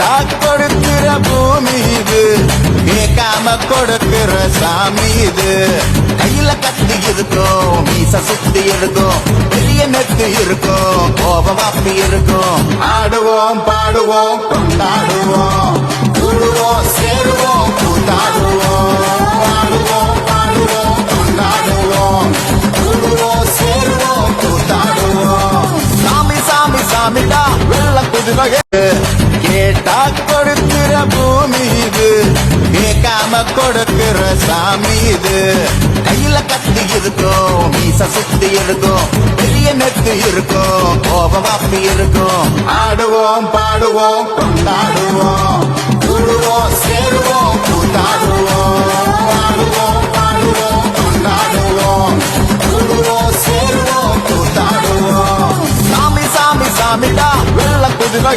கேட்டா கொடுக்கிற பூமி இது, கேட்காம கொடுக்கிற சாமி இது. கையில கத்தி இருக்கும், மீச சுத்தி இருக்கும், பெரிய நெத்து இருக்கும், கோபம் அப்பி இருக்கும். ஆடுவோம் பாடுவோம் கொண்டாடுவோம், கூடுவோம் சேருவோம் கூத்தாடுவோம். ஆடுவோம் பாடுவோம் கொண்டாடுவோம், கூடுவோம் சேருவோம் கூத்தாடுவோம். சாமி சாமி சாமிடா வெள்ள குதிரை, கேட்டா கொடுக்கிற பூமி இது, கேட்காம கொடுக்கிற சாமி இது. கையில கத்தி இருக்கும், மீச சுத்தி இருக்கும், பெரிய நெத்து இருக்கும், கோபம் அப்பி இருக்கும். ஆடுவோம் பாடுவோம் கொண்டாடுவோம், கூடுவோம் சேருவோம் கூத்தாடுவோம். ஆடுவோம் பாடுவோம் கொண்டாடுவோம், கூடுவோம் சேருவோம் கூத்தாடுவோம். சாமி சாமி சாமிடா வெள்ள குதிரை.